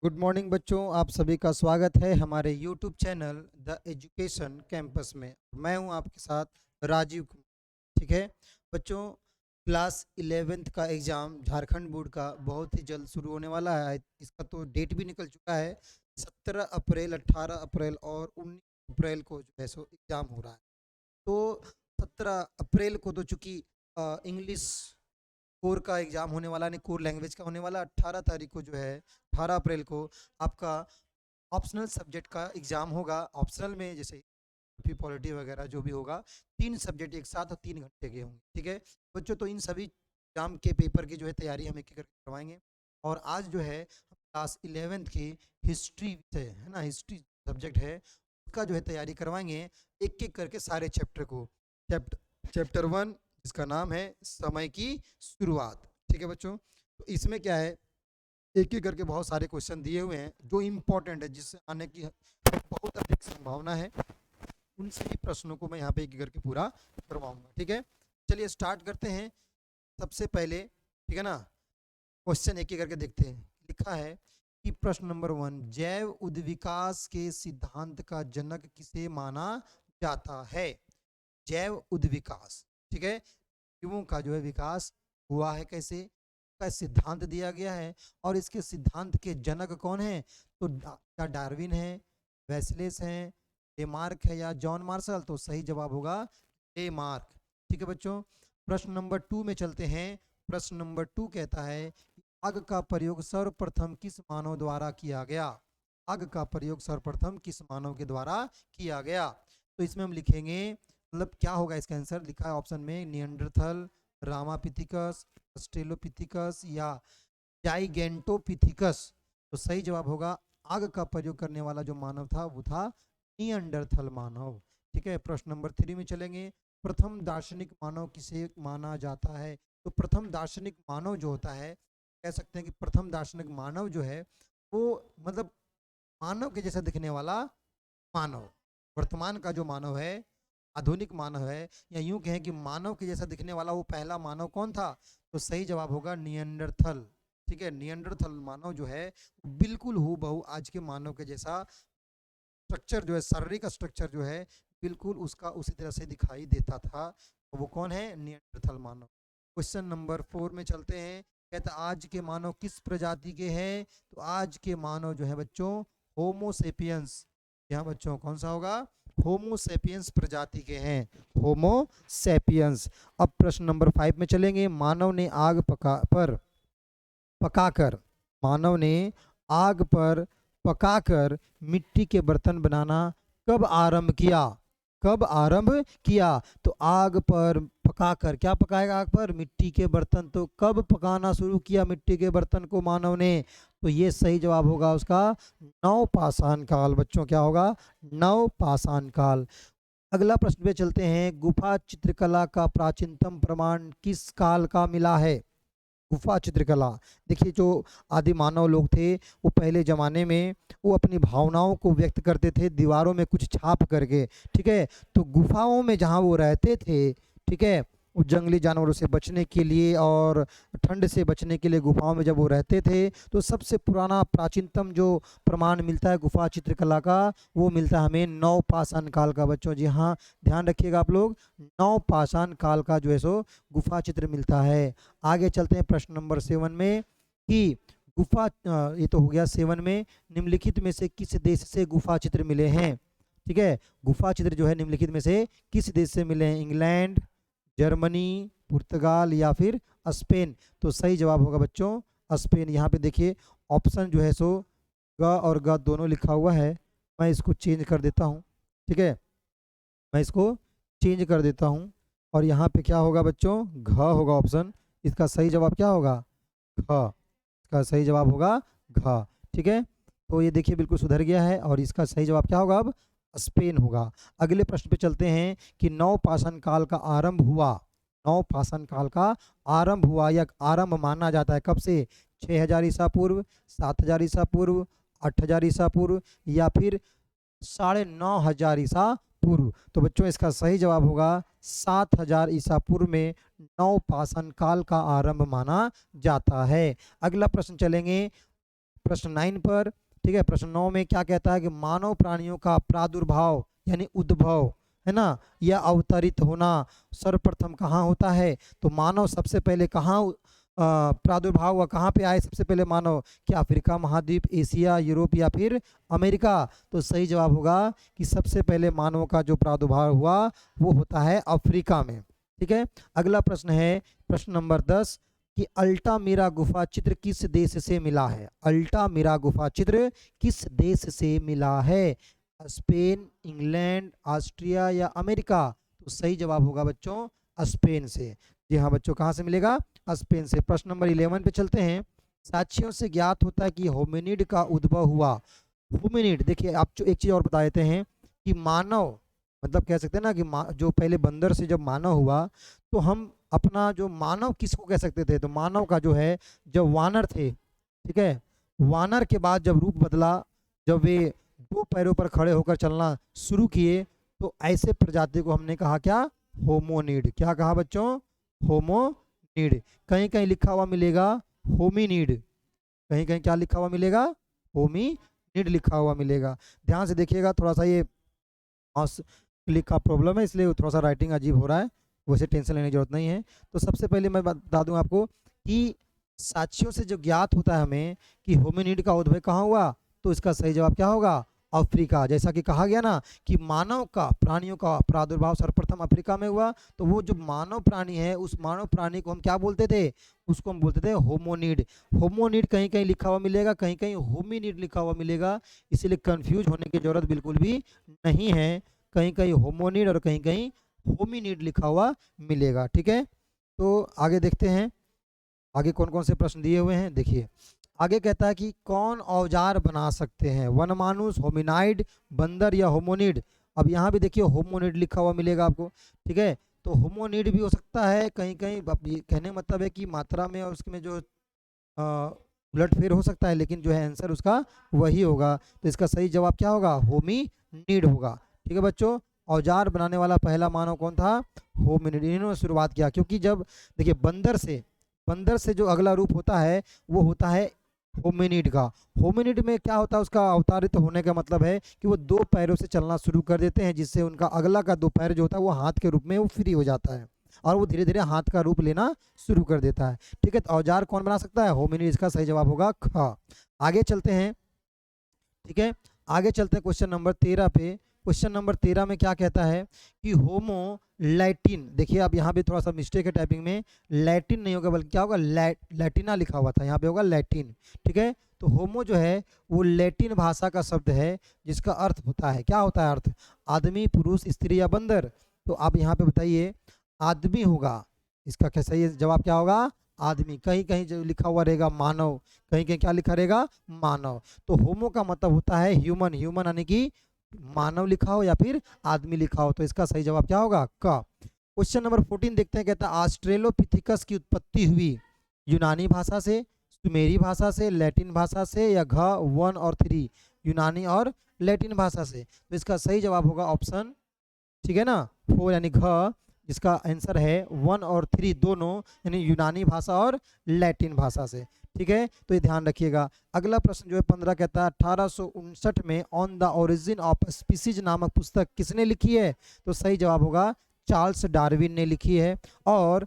Good morning बच्चों, आप सभी का स्वागत है हमारे YouTube channel the education campus में। मैं हूं आपके साथ राजीव कुमार। ठीक है बच्चों, क्लास 11th का एग्ज़ाम झारखंड बोर्ड का बहुत ही जल्द शुरू होने वाला है। इसका तो डेट भी निकल चुका है। 17 अप्रैल, 18 अप्रैल और 19 अप्रैल को जो है सो एग्ज़ाम हो रहा है। तो 17 अप्रैल को तो चूंकि इंग्लिश कोर का एग्जाम होने वाला, नहीं कोर लैंग्वेज का होने वाला। 18 तारीख को जो है, 18 अप्रैल को आपका ऑप्शनल सब्जेक्ट का एग्जाम होगा। ऑप्शनल में जैसे पॉलिटी वगैरह जो भी होगा, 3 सब्जेक्ट एक साथ और 3 घंटे के होंगे। ठीक है बच्चों, तो इन सभी एग्जाम के पेपर की जो है तैयारी हम एक एक करके करवाएंगे। और आज जो है क्लास 11th की हिस्ट्री है ना, हिस्ट्री सब्जेक्ट है, उसका जो है तैयारी करवाएंगे एक एक करके सारे चैप्टर को। चैप्टर 1 जिसका नाम है समय की शुरुआत। ठीक है बच्चों, तो इसमें क्या है, एक एक करके बहुत सारे क्वेश्चन दिए हुए हैं जो इम्पोर्टेंट है, जिससे आने की बहुत अधिक संभावना है। उन सभी प्रश्नों को मैं यहाँ पे एक एक करके पूरा करवाऊंगा। ठीक है, चलिए स्टार्ट करते हैं। सबसे पहले ठीक है ना, क्वेश्चन एक एक करके देखते हैं। लिखा है कि प्रश्न नंबर 1, जैव उद्विकास के सिद्धांत का जनक किसे माना जाता है। जैव उद्विकास, ठीक है, जीवों का जो है विकास हुआ है कैसे, का सिद्धांत दिया गया है। और इसके सिद्धांत के जनक कौन है, तो क्या डार्विन है, वेस्लेस है, डेमार्क है या जॉन मार्शल। तो सही जवाब होगा डेमार्क। ठीक है बच्चों, प्रश्न नंबर 2 में चलते हैं। प्रश्न नंबर 2 कहता है कि आग का प्रयोग सर्वप्रथम किस मानव द्वारा किया गया। आग का प्रयोग सर्वप्रथम किस मानव के द्वारा किया गया। तो इसमें हम लिखेंगे, मतलब क्या होगा इसका आंसर, लिखा है ऑप्शन में नियंडरथल, रामापिथिकस, स्ट्रेलोपिथिकस या जाइगेंटोपिथिकस। तो सही जवाब होगा, आग का प्रयोग करने वाला जो मानव था वो था नियंडरथल मानव। ठीक है, प्रश्न नंबर 3 में चलेंगे। प्रथम दार्शनिक मानव किसे माना जाता है। तो प्रथम दार्शनिक मानव जो होता है, कह सकते हैं कि प्रथम दार्शनिक मानव जो है वो मतलब मानव के जैसा दिखने वाला मानव। वर्तमान का जो मानव है, आधुनिक मानव है, या यूं कहें कि मानव के जैसा दिखने वाला वो पहला मानव कौन था। तो सही जवाब होगा नियंडरथल। ठीक है, नियंडरथल मानव जो है बिल्कुल हूबहू आज के मानव के जैसा स्ट्रक्चर जो है, शारीरिक स्ट्रक्चर जो है बिल्कुल उसका उसी तरह से दिखाई देता था। तो वो कौन है, नियंडरथल मानव। क्वेश्चन नंबर 4 में चलते हैं। कहता आज के मानव किस प्रजाति के हैं। तो आज के मानव जो है बच्चों होमोसेपियंस। यहाँ बच्चों कौन सा होगा, होमोसेपियंस प्रजाति के हैं, होमोसेपियंस। अब प्रश्न नंबर 5 में चलेंगे। मानव ने आग पकाकर मानव ने आग पर पकाकर मिट्टी के बर्तन बनाना कब आरंभ किया। कब आरंभ किया। तो आग पर पकाकर, क्या पकाएगा आग पर, मिट्टी के बर्तन। तो कब पकाना शुरू किया मिट्टी के बर्तन को मानव ने। तो ये सही जवाब होगा उसका नवपाषाण काल। बच्चों क्या होगा, नवपाषाण काल। अगला प्रश्न पे चलते हैं। गुफा चित्रकला का प्राचीनतम प्रमाण किस काल का मिला है। गुफा चित्रकला, देखिए जो आदि मानव लोग थे वो पहले ज़माने में वो अपनी भावनाओं को व्यक्त करते थे दीवारों में कुछ छाप करके। ठीक है, तो गुफाओं में जहाँ वो रहते थे, ठीक है, वो जंगली जानवरों से बचने के लिए और ठंड से बचने के लिए गुफाओं में जब वो रहते थे, तो सबसे पुराना प्राचीनतम जो प्रमाण मिलता है गुफा चित्रकला का, वो मिलता है हमें नवपाषाण काल का। बच्चों जी हाँ, ध्यान रखिएगा आप लोग, नवपाषाण काल का जो है सो गुफा चित्र मिलता है। आगे चलते हैं प्रश्न नंबर 7 में कि गुफा ये तो हो गया 7 में, निम्नलिखित में से किस देश से गुफा चित्र मिले हैं। ठीक है, गुफा चित्र जो है निम्नलिखित में से किस देश से मिले हैं, इंग्लैंड, जर्मनी, पुर्तगाल या फिर स्पेन। तो सही जवाब होगा बच्चों स्पेन। यहाँ पे देखिए ऑप्शन जो है सो ग और ग दोनों लिखा हुआ है, मैं इसको चेंज कर देता हूँ। ठीक है, मैं इसको चेंज कर देता हूँ और यहाँ पे क्या होगा बच्चों, घ होगा ऑप्शन। इसका सही जवाब क्या होगा, घ। इसका सही जवाब होगा घ। ठीक है, तो ये देखिए बिल्कुल सुधर गया है और इसका सही जवाब क्या होगा, अब स्पेन होगा। अगले प्रश्न पे चलते हैं कि नवपाषाण काल का आरंभ हुआ, नवपाषाण काल का आरंभ हुआ या आरंभ माना जाता है कब से, 6000 ईसा पूर्व, 7000 ईसा पूर्व, 8000 ईसा पूर्व या फिर 9500 ईसा पूर्व। तो बच्चों इसका सही जवाब होगा 7000 ईसा पूर्व में नवपाषाण काल का आरंभ माना जाता है। अगला प्रश्न चलेंगे। प्रश्न 9 पर। ठीक है, प्रश्न 9 में क्या कहता है कि मानव प्राणियों का प्रादुर्भाव यानी उद्भव, है ना, या अवतरित होना सर्वप्रथम कहाँ होता है? तो मानव सबसे पहले कहाँ प्रादुर्भाव हुआ, कहाँ पे आए सबसे पहले मानव? क्या अफ्रीका महाद्वीप, एशिया, यूरोप या फिर अमेरिका? तो सही जवाब होगा कि सबसे पहले मानव का जो प्रादुर्भाव हुआ वो होता है अफ्रीका में। ठीक है, अगला प्रश्न है प्रश्न नंबर 10 कि अल्टामिरा गुफा चित्र किस देश से मिला है? अल्टामिरा गुफा चित्र किस देश से मिला है? स्पेन, इंग्लैंड, ऑस्ट्रिया या अमेरिका? तो सही जवाब होगा बच्चों स्पेन से। जी हाँ बच्चों, कहाँ से मिलेगा? स्पेन से। प्रश्न नंबर 11 पे चलते हैं। साक्ष्यों से ज्ञात होता है कि होमिनिड का उद्भव हुआ। होमिनिड, देखिए आप जो एक चीज और बता देते हैं कि मानव, मतलब कह सकते हैं ना कि जो पहले बंदर से जब मानव हुआ तो हम अपना जो मानव किसको कह सकते थे? तो मानव का जो है जब वानर थे, ठीक है, वानर के बाद जब रूप बदला, जब वे दो पैरों पर खड़े होकर चलना शुरू किए, तो ऐसे प्रजाति को हमने कहा क्या? होमोनिड। क्या कहा बच्चों? होमोनिड। कहीं कहीं लिखा हुआ मिलेगा होमिनिड, कहीं कहीं क्या लिखा हुआ मिलेगा? होमिनिड लिखा हुआ मिलेगा। ध्यान से देखिएगा, थोड़ा सा ये माउस क्लिक का प्रॉब्लम है इसलिए थोड़ा सा राइटिंग अजीब हो रहा है, वैसे टेंशन लेने की जरूरत नहीं है। तो सबसे पहले मैं बता दूं आपको कि साक्ष्यों से जो ज्ञात होता है हमें कि होमिनिड का उद्भव कहाँ हुआ, तो इसका सही जवाब क्या होगा? अफ्रीका। जैसा कि कहा गया ना कि मानव का, प्राणियों का प्रादुर्भाव सर्वप्रथम अफ्रीका में हुआ, तो वो जो मानव प्राणी है उस मानव प्राणी को हम क्या बोलते थे? उसको हम बोलते थे होमोनिड। होमोनिड कहीं कहीं लिखा हुआ मिलेगा, कहीं कहीं होमिनिड लिखा हुआ मिलेगा, इसीलिए कंफ्यूज होने की जरूरत बिल्कुल भी नहीं है। कहीं कहीं होमोनिड और कहीं कहीं होमिनिड लिखा हुआ मिलेगा। ठीक है, तो आगे देखते हैं आगे कौन कौन से प्रश्न दिए हुए हैं। देखिए आगे कहता है कि कौन औजार बना सकते हैं? वनमानुष, होमिनाइड, बंदर या होमोनिड? अब यहाँ भी देखिए होमोनिड लिखा हुआ मिलेगा आपको। ठीक है, तो होमोनिड भी हो सकता है कहीं कहीं, अब ये कहने का मतलब है कि मात्रा में और उसमें जो उलटफेर हो सकता है, लेकिन जो है आंसर उसका वही होगा। तो इसका सही जवाब क्या होगा? होमिनिड होगा। ठीक है बच्चों, औजार बनाने वाला पहला मानव कौन था? होमिनिड। इन्होंने शुरुआत किया, क्योंकि जब देखिए बंदर से जो अगला रूप होता है वो होता है होमिनिड का। होमिनिड में क्या होता है? उसका अवतारित होने का मतलब है कि वो दो पैरों से चलना शुरू कर देते हैं, जिससे उनका अगला का दो पैर जो होता है वो हाथ के रूप में वो फ्री हो जाता है और वो धीरे धीरे हाथ का रूप लेना शुरू कर देता है। ठीक है, तो औजार कौन बना सकता है? होमिनिड। इसका सही जवाब होगा ख। आगे चलते हैं। ठीक है, आगे चलते हैं क्वेश्चन नंबर 13 पे। क्वेश्चन नंबर 13 में क्या कहता है कि होमो लैटिन, देखिए आप यहाँ पे थोड़ा सा मिस्टेक है टाइपिंग में, लैटिन नहीं होगा बल्कि क्या होगा? लैटिना लिखा हुआ था, यहाँ पे होगा लैटिन। ठीक है, तो होमो जो है वो लैटिन भाषा का शब्द है जिसका अर्थ होता है, क्या होता है अर्थ? आदमी, पुरुष, स्त्री या बंदर? तो आप यहाँ पे बताइए, आदमी होगा इसका। क्या सही जवाब क्या होगा? आदमी। कहीं कहीं जो लिखा हुआ रहेगा मानव, कहीं कहीं क्या लिखा रहेगा? मानव। तो होमो का मतलब होता है ह्यूमन, ह्यूमन यानी कि मानव लिखा हो या फिर आदमी लिखा हो, तो इसका सही जवाब क्या होगा? का। क्वेश्चन नंबर 14 देखते हैं, कहता है ऑस्ट्रेलोपिथेकस की उत्पत्ति हुई यूनानी भाषा से, सुमेरी भाषा से, लैटिन भाषा से या घ 1 और 3? यूनानी और लैटिन भाषा से। तो इसका सही जवाब होगा ऑप्शन, ठीक है ना, 4 यानी घ। इसका आंसर है 1 और 3 दोनों, यानी यूनानी भाषा और लैटिन भाषा से। ठीक है, तो ये ध्यान रखिएगा। अगला प्रश्न जो है 15 कहता है 1859 में on the origin of species नामक पुस्तक किसने लिखी है? तो सही जवाब होगा चार्ल्स डार्विन ने लिखी है। और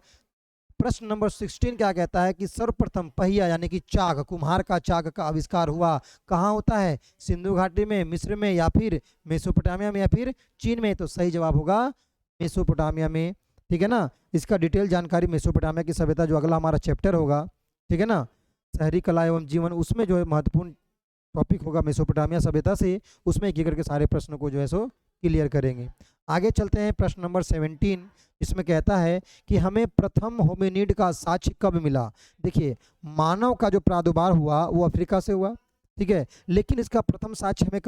प्रश्न नंबर 16 क्या कहता है कि सर्वप्रथम पहिया यानी कि चाक, कुम्हार का चाक का आविष्कार हुआ कहाँ होता है? सिंधु घाटी में, मिस्र में या फिर मेसोपोटामिया में या फिर चीन में? तो सही जवाब होगा मेसोपोटामिया में। ठीक है ना, इसका डिटेल जानकारी मेसोपोटामिया की सभ्यता जो अगला हमारा चैप्टर होगा, ठीक है ना, शहरी कला एवं जीवन, उसमें जो है महत्वपूर्ण टॉपिक होगा मेसोपोटामिया सभ्यता से, उसमें एक एक करके सारे प्रश्नों को जो है सो क्लियर करेंगे। आगे चलते हैं प्रश्न नंबर 17, इसमें कहता है कि हमें प्रथम होमिनिड का साक्ष्य कब मिला? देखिए मानव का जो प्रादुर्भाव हुआ वो अफ्रीका से हुआ, ठीक है, लेकिन इसका प्रथम साक्ष्य हमें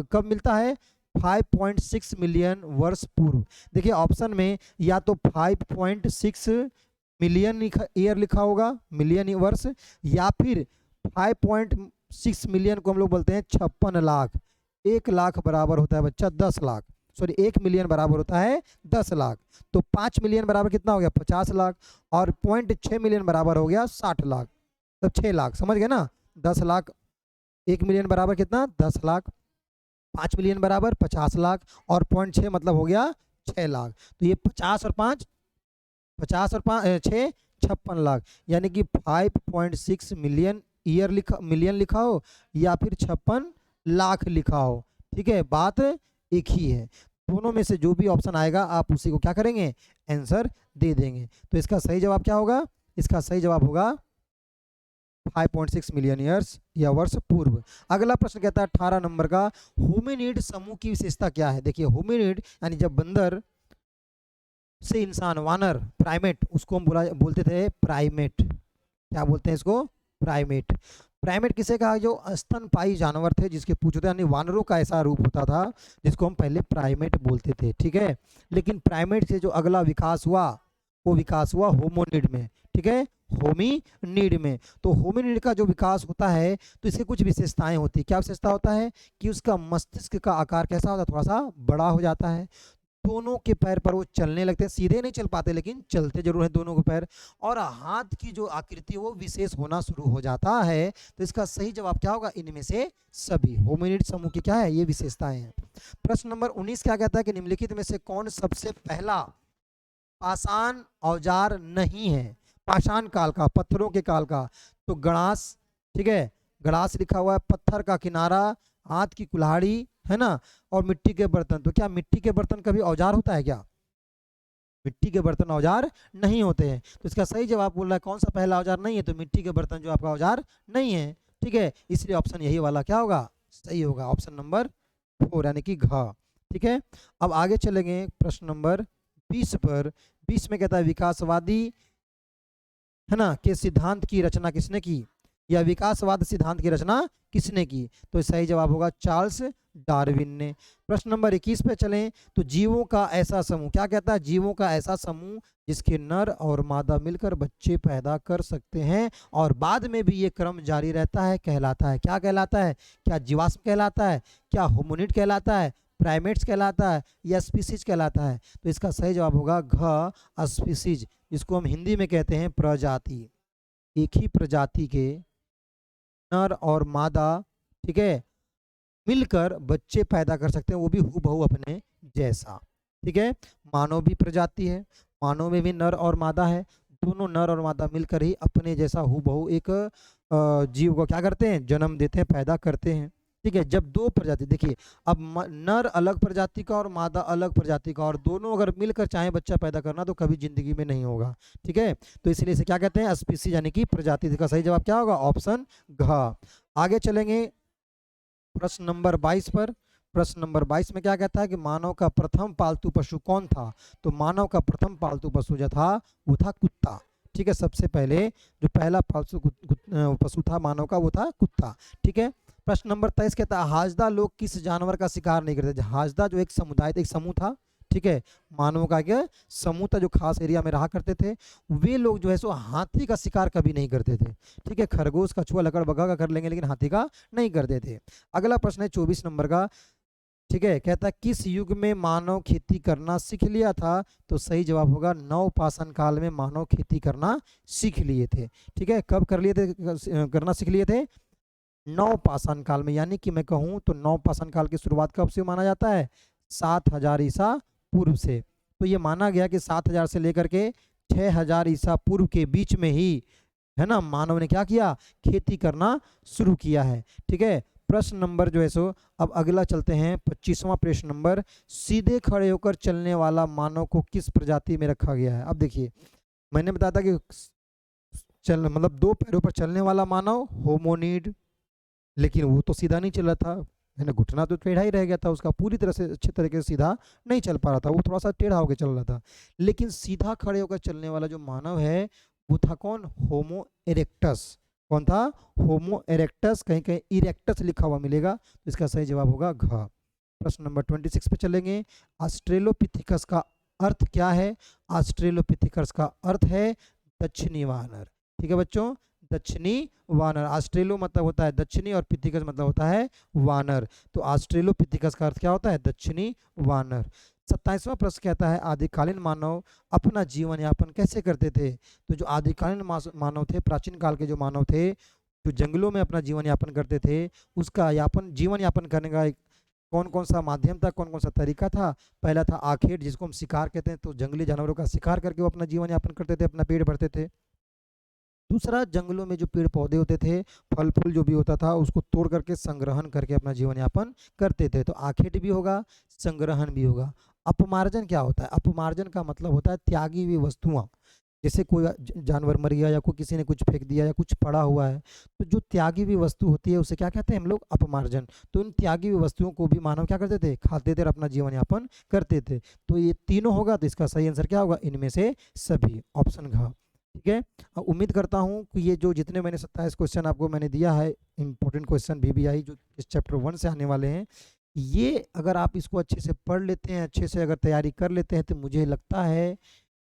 कब मिलता है? 5.6 मिलियन वर्ष पूर्व। देखिए ऑप्शन में या तो 5.6 मिलियन ईयर लिखा होगा, मिलियन वर्ष, या फिर 5.6 मिलियन को हम लोग बोलते हैं 56 लाख। 1 लाख बराबर होता है बच्चा 10 लाख, सॉरी 1 मिलियन बराबर होता है 10 लाख। तो 5 मिलियन बराबर कितना हो गया? 50 लाख। और 0.6 मिलियन बराबर हो गया 60 लाख, तब 6 लाख, समझ गए ना? 10 लाख 1 मिलियन बराबर कितना 10 लाख, 5 मिलियन बराबर 50 लाख और 0.6 मतलब हो गया 6 लाख। तो ये 50 और 6 56 लाख, यानी कि 5.6 मिलियन ईयर मिलियन लिखा हो या फिर 56 लाख लिखा हो, ठीक है, बात एक ही है। दोनों में से जो भी ऑप्शन आएगा आप उसी को क्या करेंगे, आंसर दे देंगे। तो इसका सही जवाब क्या होगा, इसका सही जवाब होगा 5.6 मिलियन ईयर्स या वर्ष पूर्व। अगला प्रश्न कहता है 18 नंबर का, होमिनिड समूह की विशेषता क्या है। देखिए होमिनिड यानी जब बंदर से इंसान, वानर, प्राइमेट, उसको हम बोलते थे प्राइमेट। क्या बोलते हैं इसको, प्राइमेट। प्राइमेट किसे कहा, जो स्तनपायी जानवर थे जिसके पूंछ होते, यानी वानरों का ऐसा रूप होता था जिसको हम पहले प्राइमेट बोलते थे, ठीक है। लेकिन प्राइमेट से जो अगला विकास हुआ वो विकास हुआ होमोनिड में, ठीक है, होमिनिड में। तो होमिनिड का जो विकास होता है तो इसके कुछ विशेषताएं होती है। क्या विशेषता होता है कि उसका मस्तिष्क का आकार कैसा होता है, थोड़ा सा बड़ा हो जाता है। दोनों के पैर पर वो चलने लगते हैं, सीधे नहीं चल पाते लेकिन चलते जरूर हैं दोनों के पैर। और हाथ की जो आकृति है वो विशेष होना शुरू हो जाता है। तो इसका सही जवाब क्या होगा, इनमें से सभी। होमिनिड समूह की क्या है, ये विशेषताएं हैं। प्रश्न नंबर 19 क्या कहता है कि निम्नलिखित में से कौन सबसे पहला पाषाण औजार नहीं है, पाषाण काल का, पत्थरों के काल का। तो गणास, ठीक है, गणास लिखा हुआ है, पत्थर का किनारा, हाथ की कुल्हाड़ी, है ना, और मिट्टी के बर्तन। तो क्या मिट्टी के बर्तन कभी औजार होता है क्या, मिट्टी के बर्तन औजार नहीं होते हैं। तो इसका सही जवाब बोल रहा है कौन सा पहला औजार नहीं है, तो मिट्टी के बर्तन जो आपका औजार नहीं है, ठीक है। इसलिए ऑप्शन यही वाला क्या होगा, सही होगा, ऑप्शन नंबर 4 यानी कि घ, ठीक है। अब आगे चलेंगे प्रश्न नंबर 20 पर। 20 में कहता है विकासवादी, है ना, के सिद्धांत की रचना किसने की, या विकासवाद सिद्धांत की रचना किसने की। तो सही जवाब होगा चार्ल्स डार्विन ने। प्रश्न नंबर 21 पे चलें तो जीवों का ऐसा समूह, क्या कहता है, जीवों का ऐसा समूह जिसके नर और मादा मिलकर बच्चे पैदा कर सकते हैं और बाद में भी ये क्रम जारी रहता है, कहलाता है, क्या कहलाता है, क्या जीवाश्म कहलाता है, क्या होमिनिड कहलाता है, प्राइमेट्स कहलाता है, या स्पीसीज कहलाता है। तो इसका सही जवाब होगा घ, स्पीसीज, जिसको हम हिंदी में कहते हैं प्रजाति। एक ही प्रजाति के नर और मादा, ठीक है, मिलकर बच्चे पैदा कर सकते हैं, वो भी हूबहू अपने जैसा, ठीक है। मानव भी प्रजाति है, मानव में भी नर और मादा है, दोनों नर और मादा मिलकर ही अपने जैसा हूबहू एक जीव को क्या करते हैं, जन्म देते हैं, पैदा करते हैं, ठीक है। जब दो प्रजाति, देखिए अब नर अलग प्रजाति का और मादा अलग प्रजाति का, और दोनों अगर मिलकर चाहे बच्चा पैदा करना तो कभी जिंदगी में नहीं होगा, ठीक है। तो इसलिए इसे क्या कहते हैं, स्पीसीज यानी कि प्रजाति। इसका सही जवाब क्या होगा, ऑप्शन घ। आगे चलेंगे प्रश्न नंबर 22 पर। प्रश्न नंबर 22 में क्या कहता है कि मानव का प्रथम पालतू पशु कौन था। तो मानव का प्रथम पालतू पशु जो था वो था कुत्ता, ठीक है। सबसे पहले जो पहला पालतू पशु था मानव का वो था कुत्ता, ठीक है। प्रश्न नंबर 23 कहता है हाजदा लोग किस जानवर का शिकार नहीं करते। हाजदा जो एक समुदाय, एक समूह था, ठीक है, मानवों का क्या समूह था जो खास एरिया में रहा करते थे। वे लोग जो है सो हाथी का शिकार कभी नहीं करते थे, ठीक है। खरगोश, कछुआ, लकड़बग्गा का कर लेंगे लेकिन हाथी का नहीं करते थे। अगला प्रश्न है 24 नंबर का, ठीक है, कहता है किस युग में मानव खेती करना सीख लिया था। तो सही जवाब होगा नवपाषाण काल में मानव खेती करना सीख लिए थे, ठीक है। कब कर लिए थे, करना सीख लिए थे, नवपाषाण काल में। यानी कि मैं कहूँ तो नवपाषाण काल की शुरुआत कब से माना जाता है, 7000 ईसा पूर्व से। तो ये माना गया कि 7000 से लेकर के 6000 ईसा पूर्व के बीच में ही, है ना, मानव ने क्या किया, खेती करना शुरू किया है, ठीक है। प्रश्न नंबर जो है सो अब अगला चलते हैं 25वां प्रश्न नंबर, सीधे खड़े होकर चलने वाला मानव को किस प्रजाति में रखा गया है। अब देखिए मैंने बताया था कि चल मतलब दो पैरों पर चलने वाला मानव होमोनिड, लेकिन वो तो सीधा नहीं चल रहा था, है ना, घुटना तो टेढ़ा ही रह गया था उसका, पूरी तरह से अच्छे तरीके से सीधा नहीं चल पा रहा था, वो थोड़ा सा टेढ़ा होकर चल रहा था। लेकिन सीधा खड़े होकर चलने वाला जो मानव है वो था कौन, होमो इरेक्टस। कौन था, होमो इरेक्टस, कहीं कहीं इरेक्टस लिखा हुआ मिलेगा। तो इसका सही जवाब होगा घ। प्रश्न नंबर 26 पे चलेंगे, ऑस्ट्रेलोपिथेकस का अर्थ क्या है। ऑस्ट्रेलोपिथेकस का अर्थ है दक्षिणी वानर, ठीक है बच्चों, दक्षिणी वानर। ऑस्ट्रेलो मतलब होता है दक्षिणी और पिथिकस मतलब होता है वानर। तो ऑस्ट्रेलोपिथेकस का अर्थ क्या होता है, दक्षिणी वानर। 27वां प्रश्न कहता है आदिकालीन मानव अपना जीवन यापन कैसे करते थे। तो जो आदिकालीन मानव थे, प्राचीन काल के जो मानव थे, जो जंगलों में अपना जीवन यापन करते थे, उसका जीवन यापन करने का एक कौन कौन सा माध्यम था, कौन कौन सा तरीका था। पहला था आखेट, जिसको हम शिकार कहते हैं, तो जंगली जानवरों का शिकार करके वो अपना जीवन यापन करते थे, अपना पेट भरते थे। दूसरा, जंगलों में जो पेड़ पौधे होते थे, फल फूल जो भी होता था, उसको तोड़ करके संग्रहण करके अपना जीवन यापन करते थे। तो आखेट भी होगा, संग्रहण भी होगा। अपमार्जन क्या होता है? अपमार्जन का मतलब होता है त्यागी हुई वस्तुआं। जैसे कोई जानवर मर गया, या कोई किसी ने कुछ फेंक दिया, या कुछ पड़ा हुआ है, तो जो त्यागी हुई वस्तु होती है उसे क्या कहते हैं हम लोग? अपमार्जन। तो इन त्यागी हुई वस्तुओं को भी मानव क्या करते थे? खाते थे और अपना जीवन यापन करते थे। तो ये तीनों होगा, तो इसका सही आंसर क्या होगा? इनमें से सभी, ऑप्शन घ। ठीक है। उम्मीद करता हूँ कि ये जो जितने मैंने 27 क्वेश्चन आपको मैंने दिया है, इंपॉर्टेंट क्वेश्चन VBI जो इस चैप्टर 1 से आने वाले हैं, ये अगर आप इसको अच्छे से पढ़ लेते हैं, अच्छे से अगर तैयारी कर लेते हैं, तो मुझे लगता है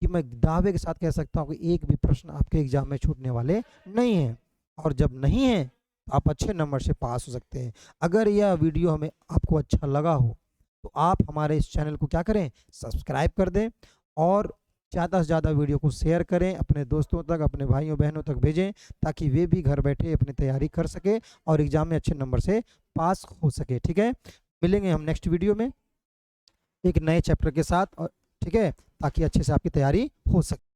कि मैं दावे के साथ कह सकता हूँ कि एक भी प्रश्न आपके एग्जाम में छूटने वाले नहीं हैं। और जब नहीं है, तो आप अच्छे नंबर से पास हो सकते हैं। अगर यह वीडियो हमें आपको अच्छा लगा हो, तो आप हमारे इस चैनल को क्या करें? सब्सक्राइब कर दें, और ज़्यादा से ज़्यादा वीडियो को शेयर करें, अपने दोस्तों तक, अपने भाइयों बहनों तक भेजें, ताकि वे भी घर बैठे अपनी तैयारी कर सके और एग्जाम में अच्छे नंबर से पास हो सके। ठीक है। मिलेंगे हम नेक्स्ट वीडियो में एक नए चैप्टर के साथ, और ठीक है, ताकि अच्छे से आपकी तैयारी हो सके।